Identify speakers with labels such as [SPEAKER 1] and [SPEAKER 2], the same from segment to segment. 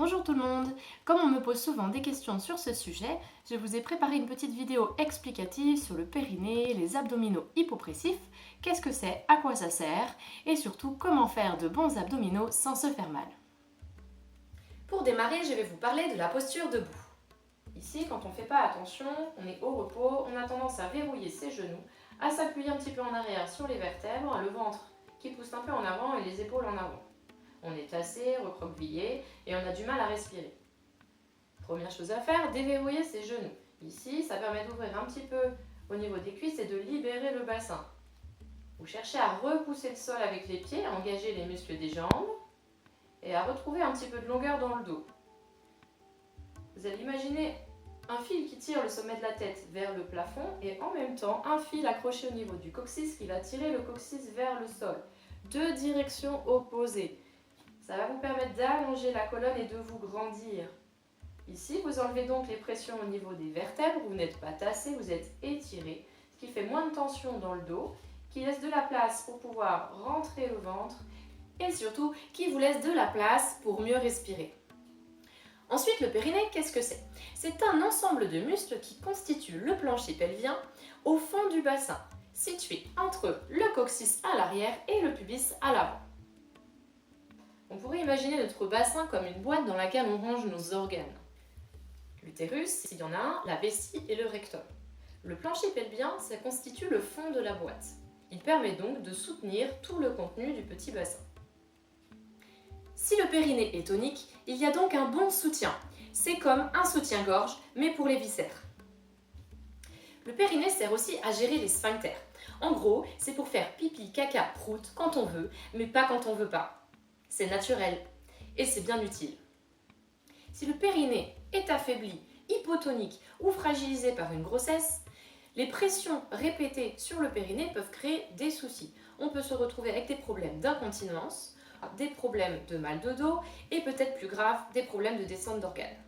[SPEAKER 1] Bonjour tout le monde. Comme on me pose souvent des questions sur ce sujet, je vous ai préparé une petite vidéo explicative sur le périnée, les abdominaux hypopressifs, qu'est-ce que c'est, à quoi ça sert et surtout comment faire de bons abdominaux sans se faire mal. Pour démarrer, je vais vous parler de la posture debout. Ici, quand on ne fait pas attention, on est au repos, on a tendance à verrouiller ses genoux, à s'appuyer un petit peu en arrière sur les vertèbres, le ventre qui pousse un peu en avant et les épaules en avant. On est tassé, recroquevillé et on a du mal à respirer. Première chose à faire, déverrouiller ses genoux. Ici, ça permet d'ouvrir un petit peu au niveau des cuisses et de libérer le bassin. Vous cherchez à repousser le sol avec les pieds, à engager les muscles des jambes et à retrouver un petit peu de longueur dans le dos. Vous allez imaginer un fil qui tire le sommet de la tête vers le plafond et en même temps un fil accroché au niveau du coccyx qui va tirer le coccyx vers le sol. Deux directions opposées. Ça va vous permettre d'allonger la colonne et de vous grandir. Ici, vous enlevez donc les pressions au niveau des vertèbres, vous n'êtes pas tassé, vous êtes étiré, ce qui fait moins de tension dans le dos, qui laisse de la place pour pouvoir rentrer le ventre et surtout qui vous laisse de la place pour mieux respirer. Ensuite, le périnée, qu'est-ce que c'est? C'est un ensemble de muscles qui constituent le plancher pelvien au fond du bassin, situé entre le coccyx à l'arrière et le pubis à l'avant. On pourrait imaginer notre bassin comme une boîte dans laquelle on range nos organes. L'utérus, s'il y en a un, la vessie et le rectum. Le plancher pelvien, ça constitue le fond de la boîte. Il permet donc de soutenir tout le contenu du petit bassin. Si le périnée est tonique, il y a donc un bon soutien. C'est comme un soutien-gorge, mais pour les viscères. Le périnée sert aussi à gérer les sphincters. En gros, c'est pour faire pipi, caca, prout quand on veut, mais pas quand on veut pas. C'est naturel et c'est bien utile. Si le périnée est affaibli, hypotonique ou fragilisé par une grossesse, les pressions répétées sur le périnée peuvent créer des soucis. On peut se retrouver avec des problèmes d'incontinence, des problèmes de mal de dos et peut-être plus grave, des problèmes de descente d'organes.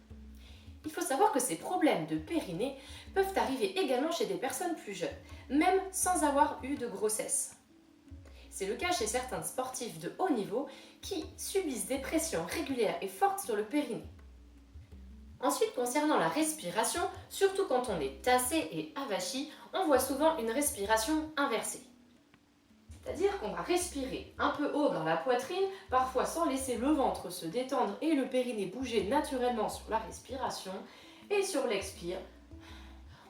[SPEAKER 1] Il faut savoir que ces problèmes de périnée peuvent arriver également chez des personnes plus jeunes, même sans avoir eu de grossesse. C'est le cas chez certains sportifs de haut niveau qui subissent des pressions régulières et fortes sur le périnée. Ensuite, concernant la respiration, surtout quand on est tassé et avachi, on voit souvent une respiration inversée. C'est-à-dire qu'on va respirer un peu haut dans la poitrine, parfois sans laisser le ventre se détendre et le périnée bouger naturellement sur la respiration. Et sur l'expire,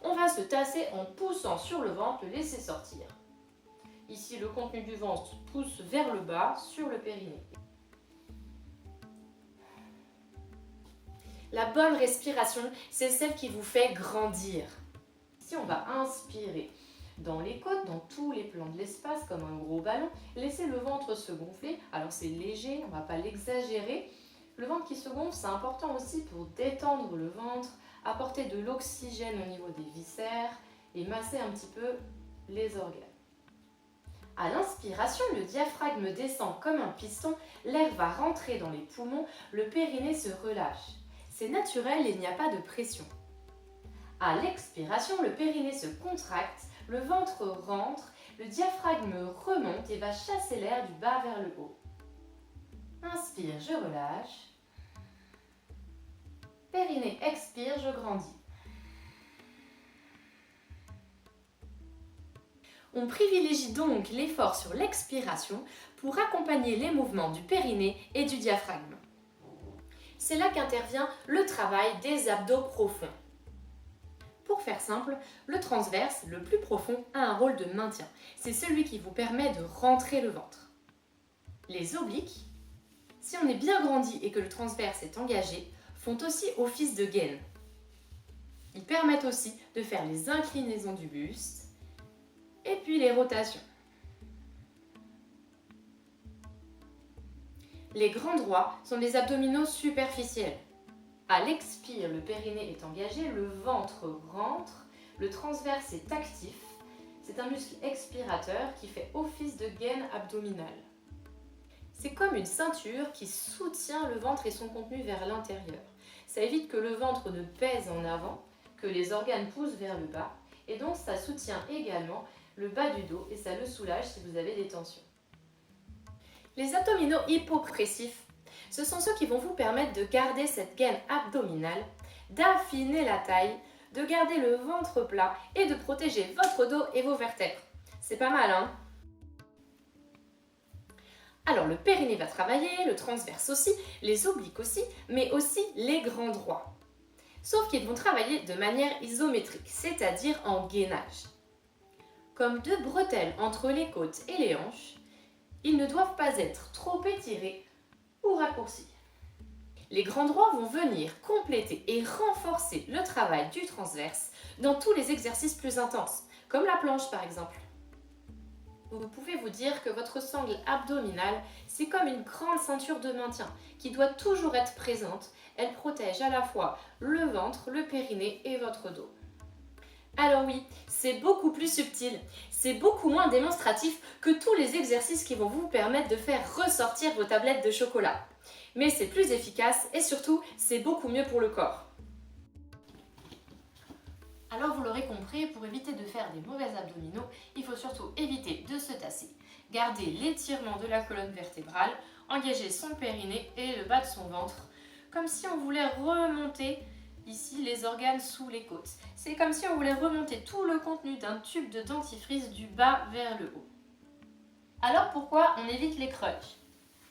[SPEAKER 1] on va se tasser en poussant sur le ventre, le laisser sortir. Ici, le contenu du ventre pousse vers le bas sur le périnée. La bonne respiration, c'est celle qui vous fait grandir. Ici, on va inspirer dans les côtes, dans tous les plans de l'espace, comme un gros ballon. Laissez le ventre se gonfler. Alors, c'est léger, on ne va pas l'exagérer. Le ventre qui se gonfle, c'est important aussi pour détendre le ventre, apporter de l'oxygène au niveau des viscères et masser un petit peu les organes. À l'inspiration, le diaphragme descend comme un piston, l'air va rentrer dans les poumons, le périnée se relâche. C'est naturel et il n'y a pas de pression. À l'expiration, le périnée se contracte, le ventre rentre, le diaphragme remonte et va chasser l'air du bas vers le haut. Inspire, je relâche. Périnée expire, je grandis. On privilégie donc l'effort sur l'expiration pour accompagner les mouvements du périnée et du diaphragme. C'est là qu'intervient le travail des abdos profonds. Pour faire simple, le transverse, le plus profond, a un rôle de maintien. C'est celui qui vous permet de rentrer le ventre. Les obliques, si on est bien grandi et que le transverse est engagé, font aussi office de gaine. Ils permettent aussi de faire les inclinaisons du buste, et puis les rotations. Les grands droits sont les abdominaux superficiels. À l'expire, le périnée est engagé, le ventre rentre, le transverse est actif. C'est un muscle expirateur qui fait office de gaine abdominale. C'est comme une ceinture qui soutient le ventre et son contenu vers l'intérieur. Ça évite que le ventre ne pèse en avant, que les organes poussent vers le bas, et donc ça soutient également le bas du dos et ça le soulage si vous avez des tensions. Les abdominaux hypopressifs Ce sont ceux qui vont vous permettre de garder cette gaine abdominale, d'affiner la taille, de garder le ventre plat et de protéger votre dos et vos vertèbres. C'est pas mal, hein? Alors le périnée va travailler, le transverse aussi, les obliques aussi, mais aussi les grands droits. Sauf qu'ils vont travailler de manière isométrique, c'est-à-dire en gainage. Comme deux bretelles entre les côtes et les hanches, ils ne doivent pas être trop étirés ou raccourcis. Les grands droits vont venir compléter et renforcer le travail du transverse dans tous les exercices plus intenses, comme la planche par exemple. Vous pouvez vous dire que votre sangle abdominale, c'est comme une grande ceinture de maintien qui doit toujours être présente. Elle protège à la fois le ventre, le périnée et votre dos. Alors oui, c'est beaucoup plus subtil, c'est beaucoup moins démonstratif que tous les exercices qui vont vous permettre de faire ressortir vos tablettes de chocolat. Mais c'est plus efficace et surtout, c'est beaucoup mieux pour le corps. Alors vous l'aurez compris, pour éviter de faire des mauvais abdominaux, il faut surtout éviter de se tasser, garder l'étirement de la colonne vertébrale, engager son périnée et le bas de son ventre, comme si on voulait remonter ici les organes sous les côtes. C'est comme si on voulait remonter tout le contenu d'un tube de dentifrice du bas vers le haut. Alors pourquoi on évite les crunchs?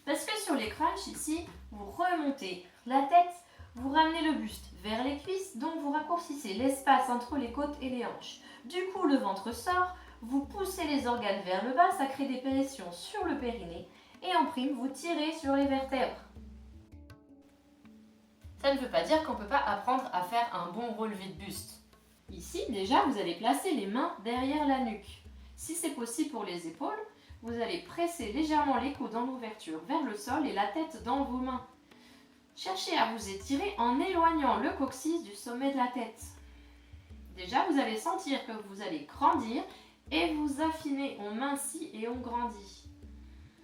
[SPEAKER 1] Parce que sur les crunchs ici, vous remontez la tête, vous ramenez le buste vers les cuisses, donc vous raccourcissez l'espace entre les côtes et les hanches. Du coup, le ventre sort, vous poussez les organes vers le bas, ça crée des pressions sur le périnée, et en prime, vous tirez sur les vertèbres. Ça ne veut pas dire qu'on ne peut pas apprendre à faire un bon relevé de buste. Ici, déjà, vous allez placer les mains derrière la nuque. Si c'est possible pour les épaules, vous allez presser légèrement les coudes en ouverture vers le sol et la tête dans vos mains. Cherchez à vous étirer en éloignant le coccyx du sommet de la tête. Déjà, vous allez sentir que vous allez grandir et vous affiner. On mincit et on grandit.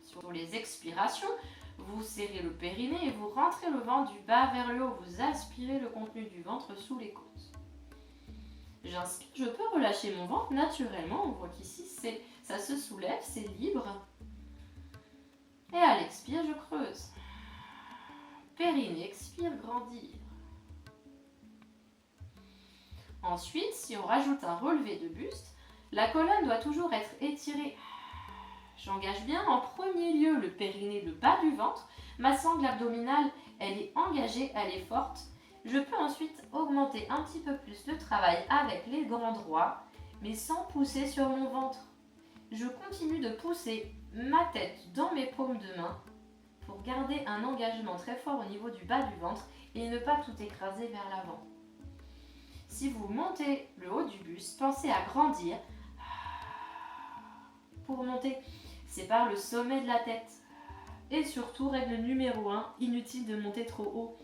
[SPEAKER 1] Sur les expirations, vous serrez le périnée et vous rentrez le ventre du bas vers le haut. Vous aspirez le contenu du ventre sous les côtes. J'inspire, je peux relâcher mon ventre naturellement. On voit qu'ici, ça se soulève, c'est libre. Et à l'expire, je creuse. Périnée, expire, grandir. Ensuite, si on rajoute un relevé de buste, la colonne doit toujours être étirée. J'engage bien en premier lieu le périnée, le bas du ventre. Ma sangle abdominale, elle est engagée, elle est forte. Je peux ensuite augmenter un petit peu plus le travail avec les grands droits, mais sans pousser sur mon ventre. Je continue de pousser ma tête dans mes paumes de main pour garder un engagement très fort au niveau du bas du ventre et ne pas tout écraser vers l'avant. Si vous montez le haut du buste, pensez à grandir. Pour monter, c'est par le sommet de la tête. Et surtout, règle numéro 1, inutile de monter trop haut.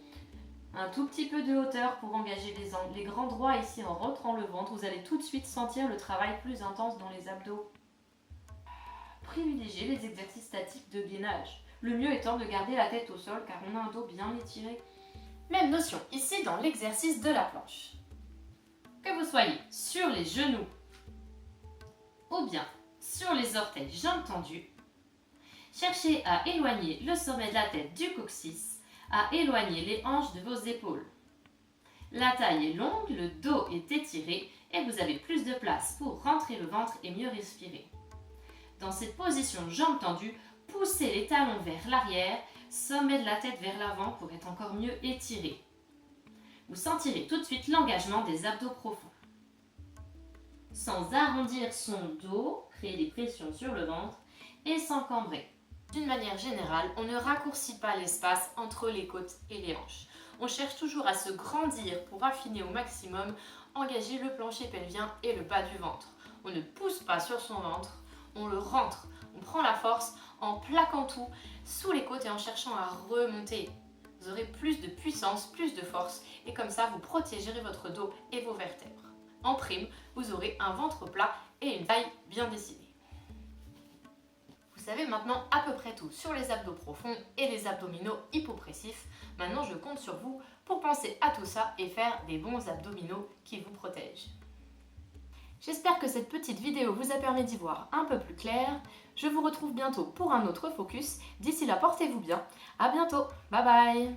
[SPEAKER 1] Un tout petit peu de hauteur pour engager les angles. Les grands droits ici en rentrant le ventre, vous allez tout de suite sentir le travail plus intense dans les abdos. Privilégiez les exercices statiques de gainage. Le mieux étant de garder la tête au sol car on a un dos bien étiré. Même notion ici dans l'exercice de la planche. Que vous soyez sur les genoux ou bien sur les orteils, jambes tendues, cherchez à éloigner le sommet de la tête du coccyx, à éloigner les hanches de vos épaules. La taille est longue, le dos est étiré et vous avez plus de place pour rentrer le ventre et mieux respirer. Dans cette position jambes tendues, poussez les talons vers l'arrière, sommet de la tête vers l'avant pour être encore mieux étiré. Vous sentirez tout de suite l'engagement des abdos profonds. Sans arrondir son dos, créer des pressions sur le ventre et sans cambrer. D'une manière générale, on ne raccourcit pas l'espace entre les côtes et les hanches. On cherche toujours à se grandir pour affiner au maximum, engager le plancher pelvien et le bas du ventre. On ne pousse pas sur son ventre, on le rentre. On prend la force en plaquant tout sous les côtes et en cherchant à remonter. Vous aurez plus de puissance, plus de force et comme ça vous protégerez votre dos et vos vertèbres. En prime, vous aurez un ventre plat et une taille bien dessinée. Vous savez maintenant à peu près tout sur les abdos profonds et les abdominaux hypopressifs. Maintenant, je compte sur vous pour penser à tout ça et faire des bons abdominaux qui vous protègent. J'espère que cette petite vidéo vous a permis d'y voir un peu plus clair. Je vous retrouve bientôt pour un autre focus. D'ici là, portez-vous bien. À bientôt. Bye bye.